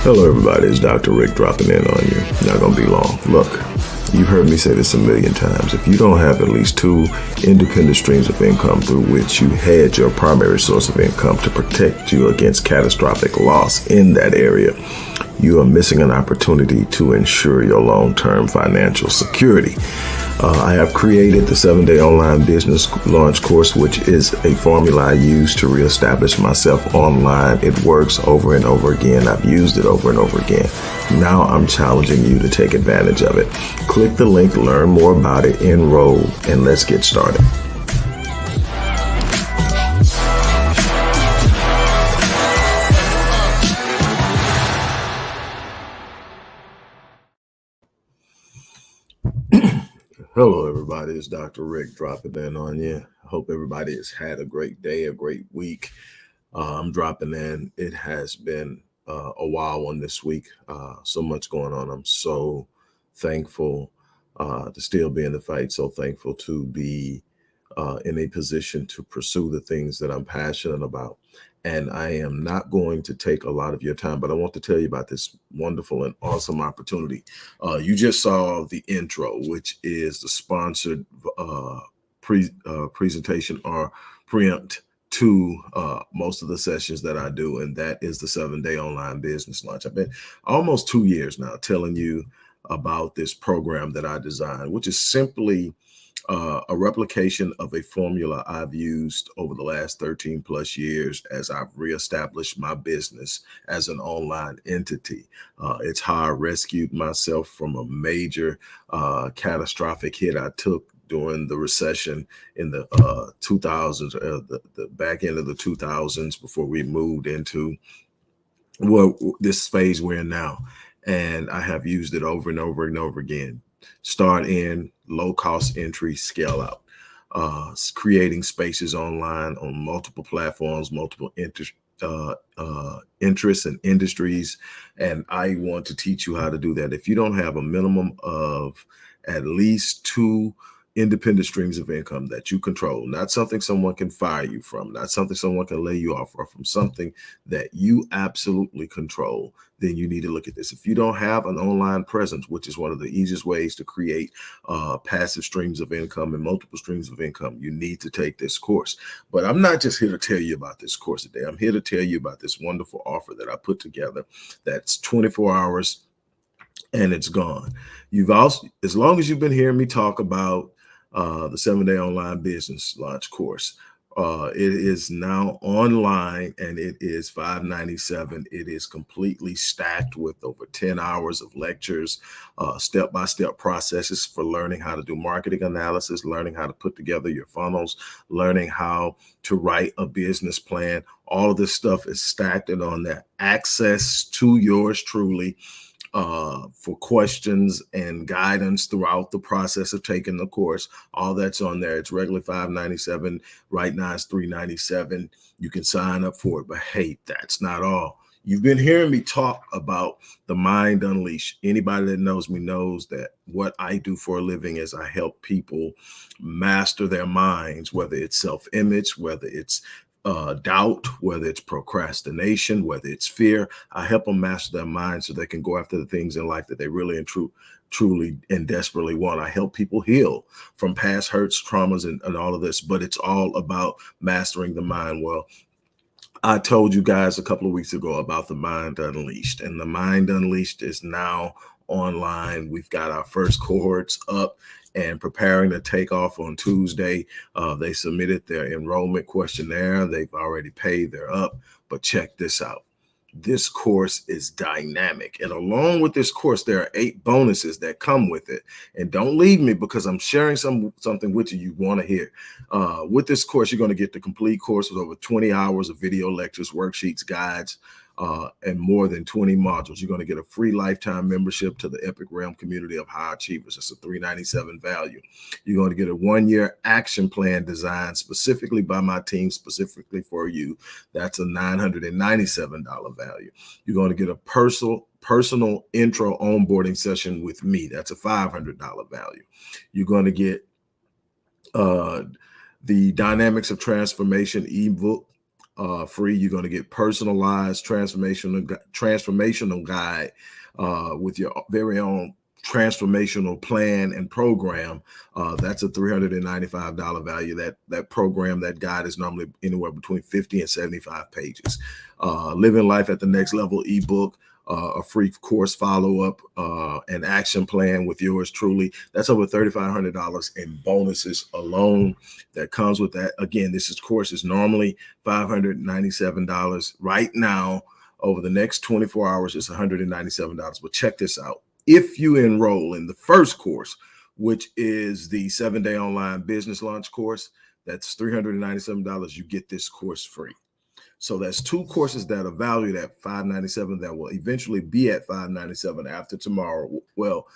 Hello everybody, it's Dr. Rick dropping in on you. Not gonna be long. Look, you've heard me say this a million times. If you don't have at least two independent streams of income through which you hedge your primary source of income to protect you against catastrophic loss in that area, you are missing an opportunity to ensure your long-term financial security. I have created the 7-day online business launch course, which is a formula I use to reestablish myself online. It works over and over again. I've used it over and over again. Now I'm challenging you to take advantage of it. Click the link, learn more about it, enroll, and let's get started. Hello, everybody. It's Dr. Rick dropping in on you. I hope everybody has had a great day, a great week. I'm dropping in. It has been a while on this week. So much going on. I'm so thankful to still be in the fight. So thankful to be in a position to pursue the things that I'm passionate about. And I am not going to take a lot of your time, but I want to tell you about this wonderful and awesome opportunity. You just saw the intro, which is the sponsored presentation or preempt to most of the sessions that I do, and that is the 7-day online business launch. I've been almost 2 years now telling you about this program that I designed, which is simply a replication of a formula I've used over the last 13 plus years as I've reestablished my business as an online entity. It's how I rescued myself from a major catastrophic hit I took during the recession in the 2000s, the back end of the 2000s, before we moved into this phase we're in now. And I have used it over and over and over again. Start in, low cost entry, scale out, creating spaces online on multiple platforms, multiple interests and industries. And I want to teach you how to do that. If you don't have a minimum of at least two independent streams of income that you control, not something someone can fire you from, not something someone can lay you off, or from something that you absolutely control, then you need to look at this. If you don't have an online presence, which is one of the easiest ways to create passive streams of income and multiple streams of income, you need to take this course. But I'm not just here to tell you about this course today. I'm here to tell you about this wonderful offer that I put together that's 24 hours and it's gone. You've also, as long as you've been hearing me talk about the 7-day online business launch course, it is now online and it is $597. It is completely stacked with over 10 hours of lectures, step-by-step processes for learning how to do marketing analysis, learning how to put together your funnels, learning how to write a business plan. All of this stuff is stacked and on that. Access to yours truly for questions and guidance throughout the process of taking the course. All that's on there. It's regularly $597. Right now it's $397. You can sign up for it, but hey, that's not all. You've been hearing me talk about the Mind Unleashed. Anybody that knows me knows that what I do for a living is I help people master their minds, whether it's self-image, whether it's doubt, whether it's procrastination, whether it's fear. I help them master their mind so they can go after the things in life that they really and truly and desperately want. I help people heal from past hurts, traumas, and all of this, but it's all about mastering the mind. Well, I told you guys a couple of weeks ago about the Mind Unleashed, and the Mind Unleashed is now online. We've got our first cohorts up and preparing to take off on Tuesday. They submitted their enrollment questionnaire. They've already paid. They're up. But check this out. This course is dynamic. And along with this course, there are 8 bonuses that come with it. And don't leave me, because I'm sharing something with you want to hear. With this course, you're going to get the complete course with over 20 hours of video lectures, worksheets, guides, and more than 20 modules. You're going to get a free lifetime membership to the Epic Realm community of high achievers. That's a $397 value. You're going to get a 1-year action plan designed specifically by my team, specifically for you. That's a $997 value. You're going to get a personal intro onboarding session with me. That's a $500 value. You're going to get the Dynamics of Transformation ebook free. You're going to get personalized transformational guide with your very own transformational plan and program. That's a $395 value. That program, that guide is normally anywhere between 50 and 75 pages. Living Life at the Next Level ebook, a free course follow-up, an action plan with yours truly. That's over $3,500 in bonuses alone that comes with that. Again, course is normally $597. Right now, over the next 24 hours, it's $197. But check this out. If you enroll in the first course, which is the 7-day online business launch course, that's $397. You get this course free. So that's two courses that are valued at $597 that will eventually be at $597 after tomorrow. Well,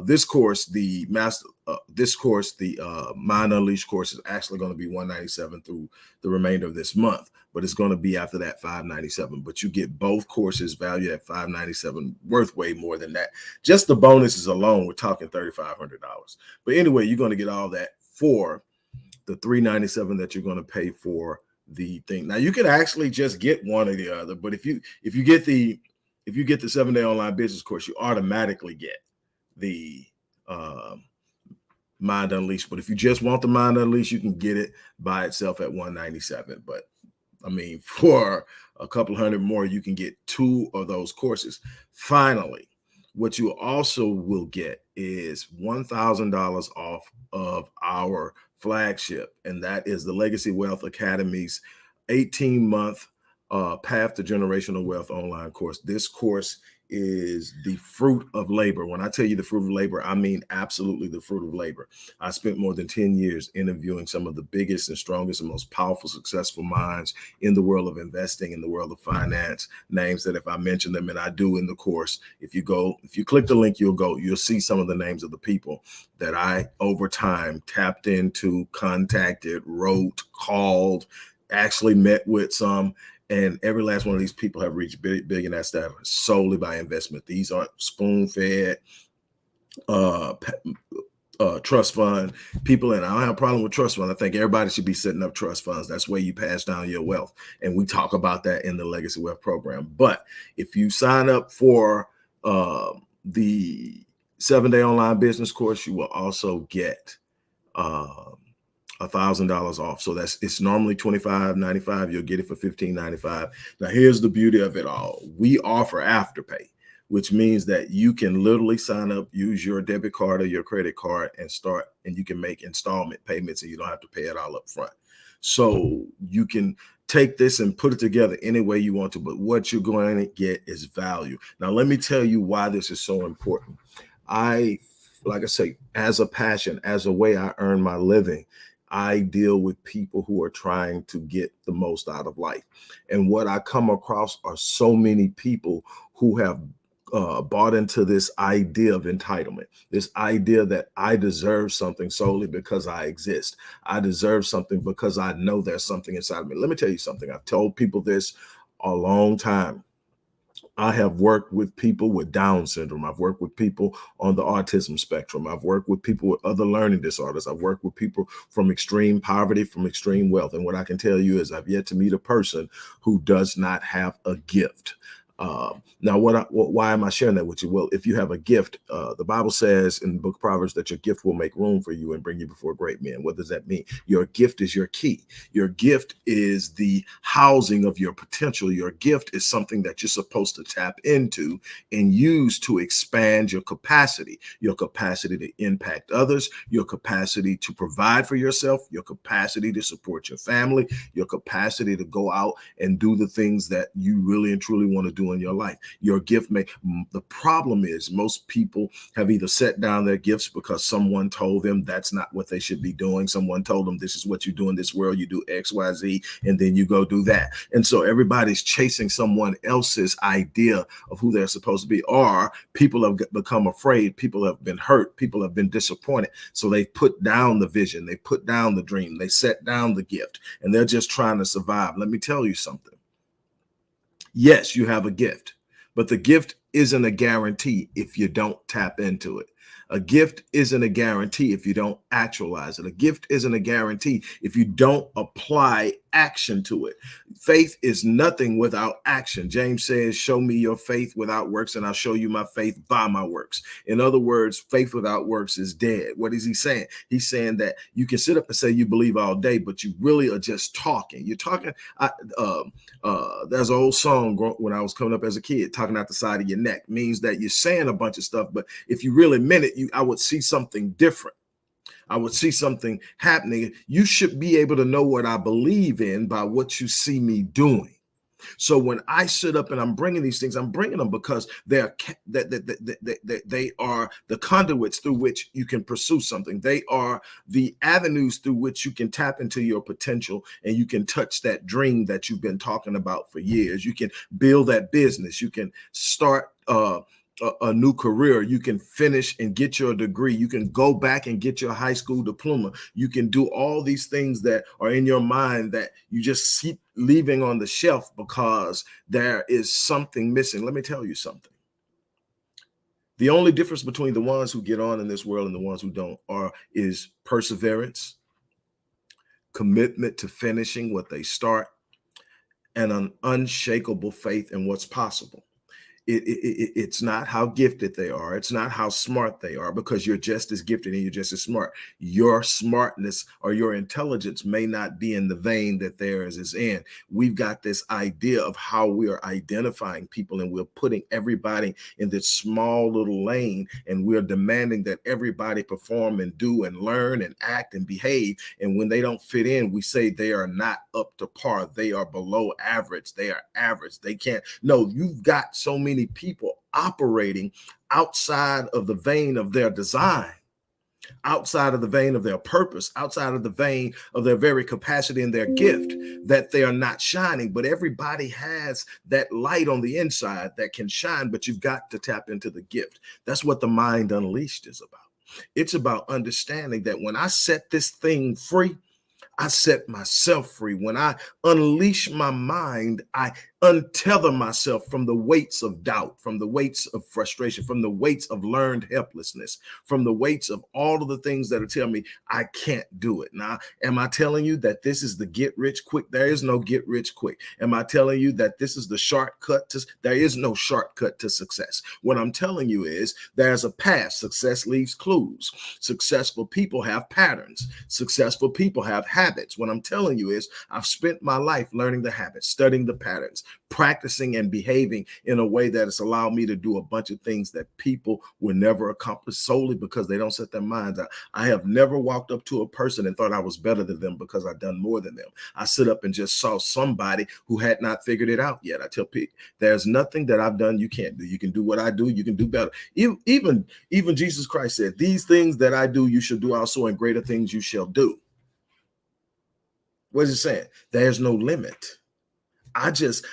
this course, the Mind Unleashed course, is actually going to be $197 through the remainder of this month, but it's going to be after that $597. But you get both courses valued at $597, worth way more than that. Just the bonuses alone, we're talking $3,500. But anyway, you're going to get all that for the $397 that you're going to pay for the thing. Now you can actually just get one or the other, but if you get the 7-day online business course, you automatically get the Mind Unleashed. But if you just want the Mind Unleashed, you can get it by itself at $197. But I mean, for a couple hundred more, you can get two of those courses. Finally, what you also will get is $1,000 off of our flagship, and that is the Legacy Wealth Academy's 18-month Path to Generational Wealth online course. This course is the fruit of labor. When I tell you the fruit of labor, I mean absolutely the fruit of labor. I spent more than 10 years interviewing some of the biggest and strongest and most powerful, successful minds in the world of investing, in the world of finance, names that if I mention them, and I do in the course, if you click the link, you'll see some of the names of the people that I, over time, tapped into, contacted, wrote, called, actually met with some. And every last one of these people have reached billionaire status solely by investment. These aren't spoon-fed trust fund people. And I don't have a problem with trust fund. I think everybody should be setting up trust funds. That's where you pass down your wealth. And we talk about that in the Legacy Wealth program. But if you sign up for the 7-day online business course, you will also get $1,000 off. So it's normally $25.95. You'll get it for $15.95. Now, here's the beauty of it all. We offer Afterpay, which means that you can literally sign up, use your debit card or your credit card, and you can make installment payments, and you don't have to pay it all up front. So you can take this and put it together any way you want to, but what you're going to get is value. Now, let me tell you why this is so important. Like I say, as a passion, as a way I earn my living, I deal with people who are trying to get the most out of life. And what I come across are so many people who have bought into this idea of entitlement, this idea that I deserve something solely because I exist. I deserve something because I know there's something inside of me. Let me tell you something. I've told people this a long time. I have worked with people with Down syndrome. I've worked with people on the autism spectrum. I've worked with people with other learning disorders. I've worked with people from extreme poverty, from extreme wealth. And what I can tell you is I've yet to meet a person who does not have a gift. Now, why am I sharing that with you? Well, if you have a gift, the Bible says in the book of Proverbs that your gift will make room for you and bring you before great men. What does that mean? Your gift is your key. Your gift is the housing of your potential. Your gift is something that you're supposed to tap into and use to expand your capacity to impact others, your capacity to provide for yourself, your capacity to support your family, your capacity to go out and do the things that you really and truly want to do in your life. Your gift the problem is most people have either set down their gifts because someone told them that's not what they should be doing. Someone told them this is what you do in this world. You do X, Y, Z, and then you go do that. And so everybody's chasing someone else's idea of who they're supposed to be, or people have become afraid. People have been hurt. People have been disappointed. So they put down the vision. They put down the dream. They set down the gift, and they're just trying to survive. Let me tell you something. Yes, you have a gift, but the gift isn't a guarantee if you don't tap into it. A gift isn't a guarantee if you don't actualize it. A gift isn't a guarantee if you don't apply action to it. Faith is nothing without action. James says, show me your faith without works, and I'll show you my faith by my works. In other words, faith without works is dead. What is he saying? He's saying that you can sit up and say you believe all day, but you really are just talking. You're talking. There's an old song when I was coming up as a kid, talking out the side of your neck, means that you're saying a bunch of stuff, but if you really meant it, I would see something different. I would see something happening. You should be able to know what I believe in by what you see me doing. So when I sit up and I'm bringing these things, I'm bringing them because they are the conduits through which you can pursue something. They are the avenues through which you can tap into your potential and you can touch that dream that you've been talking about for years. You can build that business. You can start a new career. You can finish and get your degree. You can go back and get your high school diploma. You can do all these things that are in your mind that you just keep leaving on the shelf because there is something missing. Let me tell you something. The only difference between the ones who get on in this world and the ones who don't is perseverance, commitment to finishing what they start, and an unshakable faith in what's possible. It's not how gifted they are. It's not how smart they are, because you're just as gifted and you're just as smart. Your smartness or your intelligence may not be in the vein that theirs is in. We've got this idea of how we are identifying people, and we're putting everybody in this small little lane, and we're demanding that everybody perform and do and learn and act and behave. And when they don't fit in, we say they are not up to par. They are below average. They are average. They can't. No, you've got so many people operating outside of the vein of their design, outside of the vein of their purpose, outside of the vein of their very capacity and their gift, that they are not shining. But everybody has that light on the inside that can shine, but you've got to tap into the gift. That's what the Mind Unleashed is about. It's about understanding that when I set this thing free, I set myself free. When I unleash my mind, I untether myself from the weights of doubt, from the weights of frustration, from the weights of learned helplessness, from the weights of all of the things that are telling me I can't do it. Now, am I telling you that this is the get rich quick? There is no get rich quick. Am I telling you that this is the shortcut to? There is no shortcut to success. What I'm telling you is there's a path. Success leaves clues. Successful people have patterns. Successful people have habits. What I'm telling you is I've spent my life learning the habits, studying the patterns, practicing and behaving in a way that has allowed me to do a bunch of things that people will never accomplish solely because they don't set their minds out. I have never walked up to a person and thought I was better than them because I've done more than them. I sit up and just saw somebody who had not figured it out yet. I tell people, there's nothing that I've done you can't do. You can do what I do. You can do better. Even Jesus Christ said, these things that I do, you shall do also, and greater things you shall do. What is it saying? There's no limit. I just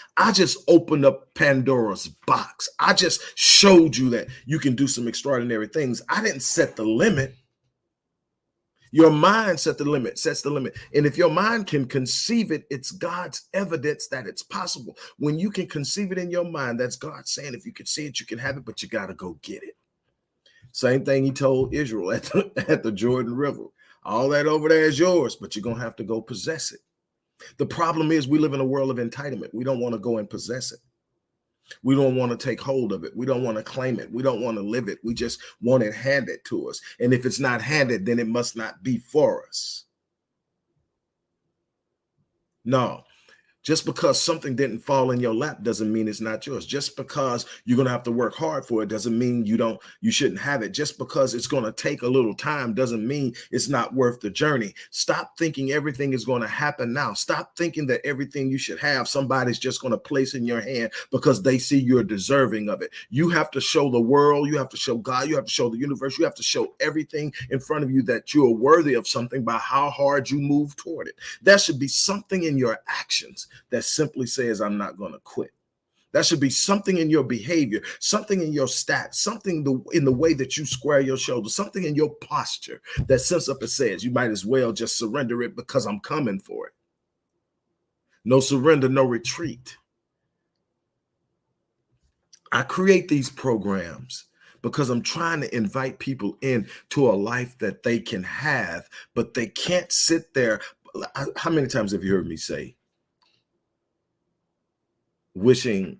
opened up Pandora's box. I just showed you that you can do some extraordinary things. I didn't set the limit. Your mind sets the limit. And if your mind can conceive it, it's God's evidence that it's possible. When you can conceive it in your mind, that's God saying, if you can see it, you can have it, but you got to go get it. Same thing he told Israel at the Jordan River. All that over there is yours, but you're going to have to go possess it. The problem is we live in a world of entitlement. We don't want to go and possess it. We don't want to take hold of it. We don't want to claim it. We don't want to live it. We just want it handed to us. And if it's not handed, then it must not be for us. No. Just because something didn't fall in your lap doesn't mean it's not yours. Just because you're going to have to work hard for it doesn't mean you shouldn't have it. Just because it's going to take a little time doesn't mean it's not worth the journey. Stop thinking everything is going to happen now. Stop thinking that everything you should have, somebody's just going to place in your hand because they see you're deserving of it. You have to show the world, you have to show God, you have to show the universe, you have to show everything in front of you that you are worthy of something by how hard you move toward it. There should be something in your actions that simply says, I'm not going to quit. That should be something in your behavior, something in your stats, something in the way that you square your shoulders, something in your posture that sets up and says, you might as well just surrender it because I'm coming for it. No surrender, no retreat. I create these programs because I'm trying to invite people into a life that they can have, but they can't sit there How many times have you heard me say, wishing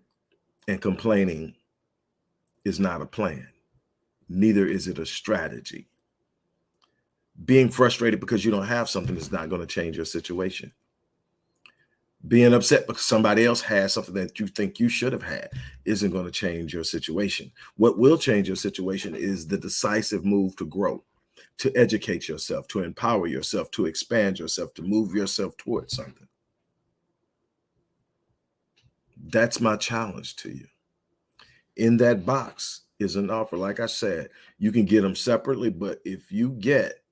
and complaining is not a plan? Neither is it a strategy. Being frustrated because you don't have something is not going to change your situation. Being upset because somebody else has something that you think you should have had isn't going to change your situation. What will change your situation is the decisive move to grow, to educate yourself, to empower yourself, to expand yourself, to move yourself towards something. That's my challenge to you. In that box is an offer. Like I said, you can get them separately, but if you get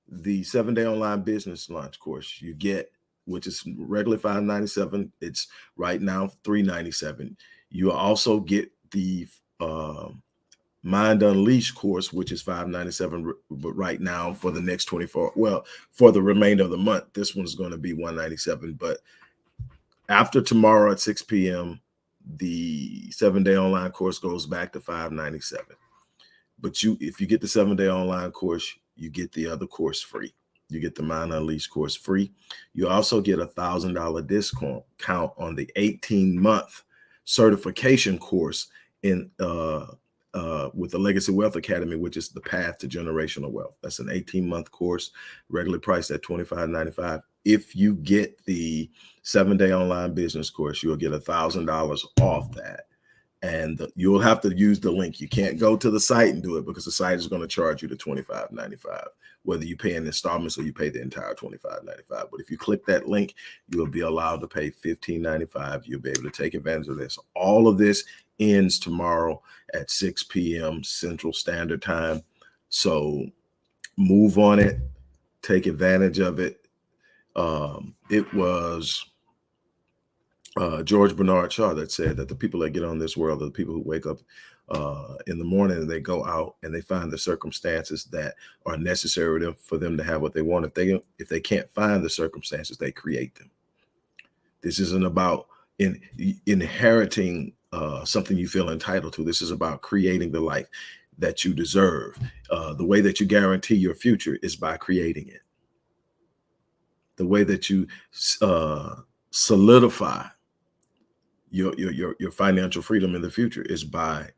the 7-day online business launch course, you get, which is regularly $597, it's right now $397. You also get the Mind Unleashed course, which is $597, but right now for the next 24, well, for the remainder of the month, this one's going to be $197. But after tomorrow at 6 p.m., the 7-day online course goes back to $597. But if you get the 7-day online course, you get the other course free. You get the Mind Unleashed course free. You also get a $1,000 discount on the 18-month certification course in with the Legacy Wealth Academy, which is the path to generational wealth. That's an 18-month course, regularly priced at $25.95. If you get the 7-day online business course, you'll get $1,000 off that. And you'll have to use the link. You can't go to the site and do it because the site is going to charge you the $25.95, whether you pay in installments or you pay the entire $25.95. But if you click that link, you'll be allowed to pay $15.95. You'll be able to take advantage of this. All of this ends tomorrow at 6 p.m. Central Standard Time. So move on it. Take advantage of it. It was George Bernard Shaw that said that the people that get on this world are the people who wake up in the morning and they go out and they find the circumstances that are necessary for them to have what they want. If they can't find the circumstances, they create them. This isn't about inheriting something you feel entitled to. This is about creating the life that you deserve. The way that you guarantee your future is by creating it. The way that you solidify your financial freedom in the future is by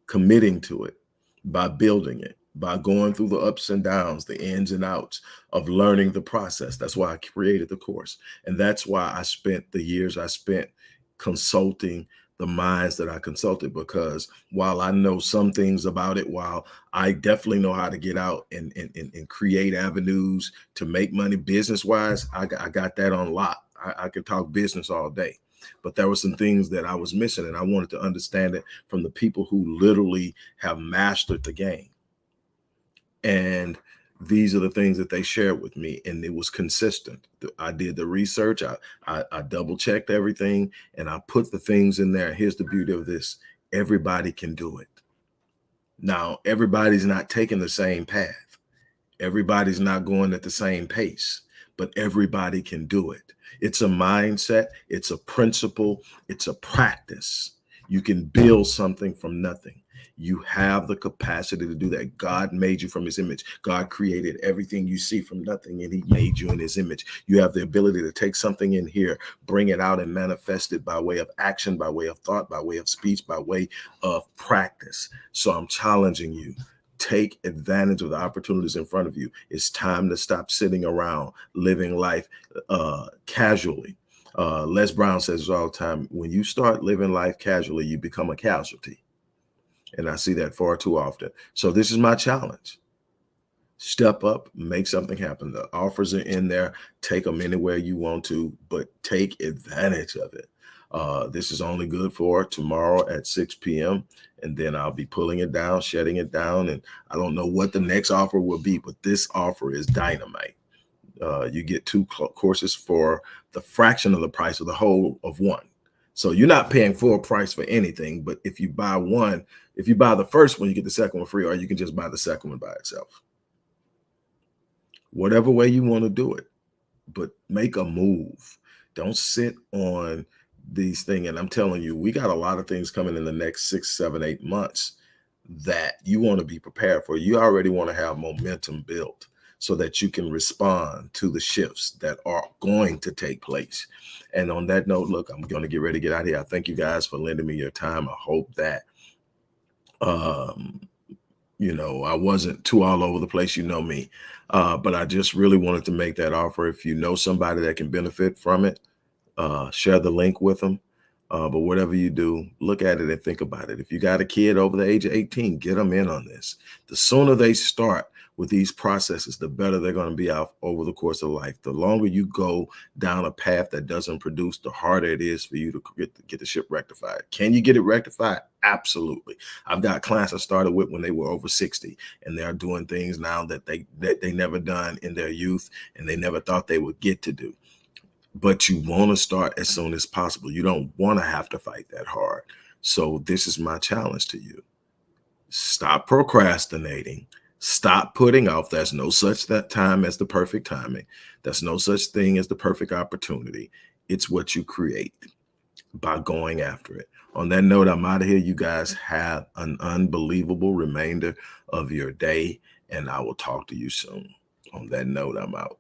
committing to it, by building it, by going through the ups and downs, the ins and outs of learning the process. That's why I created the course. And that's why I spent the years I spent consulting the minds that I consulted, because while I know some things about it, while I definitely know how to get out and create avenues to make money business-wise, I got that on lock. I could talk business all day. But there were some things that I was missing, and I wanted to understand it from the people who literally have mastered the game. And these are the things that they shared with me, and it was consistent. I did the research, I double checked everything, and I put the things in there. Here's the beauty of this: everybody can do it. Now, everybody's not taking the same path. Everybody's not going at the same pace, but everybody can do it. It's a mindset, it's a principle, it's a practice. You can build something from nothing. You have the capacity to do that. God made you from his image. God created everything you see from nothing, and he made you in his image. You have the ability to take something in here, bring it out, and manifest it by way of action, by way of thought, by way of speech, by way of practice. So I'm challenging you. Take advantage of the opportunities in front of you. It's time to stop sitting around living life casually. Les Brown says all the time, when you start living life casually, you become a casualty. And I see that far too often. So this is my challenge. Step up, make something happen. The offers are in there. Take them anywhere you want to, but take advantage of it. This is only good for tomorrow at 6 p.m. And then I'll be pulling it down, shutting it down. And I don't know what the next offer will be, but this offer is dynamite. You get 2 courses for the fraction of the price of the whole of one. So you're not paying full price for anything, but if you buy one, if you buy the first one, you get the second one free, or you can just buy the second one by itself. Whatever way you want to do it, but make a move. Don't sit on these things. And I'm telling you, we got a lot of things coming in the next 6, 7, 8 months that you want to be prepared for. You already want to have momentum built. so that you can respond to the shifts that are going to take place. And on that note, look, I'm going to get ready to get out of here. I thank you guys for lending me your time. I hope that um, I wasn't too all over the place, me. But I just really wanted to make that offer. If you know somebody that can benefit from it, share the link with them. But whatever you do, look at it and think about it. If you got a kid over the age of 18, get them in on this. The sooner they start with these processes, the better they're going to be out over the course of life. The longer you go down a path that doesn't produce, the harder it is for you to get the ship rectified. Can you get it rectified? Absolutely. I've got clients I started with when they were over 60, and they're doing things now that they never done in their youth, and they never thought they would get to do. But you want to start as soon as possible. You don't want to have to fight that hard. So this is my challenge to you. Stop procrastinating. Stop putting off. There's no such time as the perfect timing. There's no such thing as the perfect opportunity. It's what you create by going after it. On that note, I'm out of here. You guys have an unbelievable remainder of your day, and I will talk to you soon. On that note, I'm out.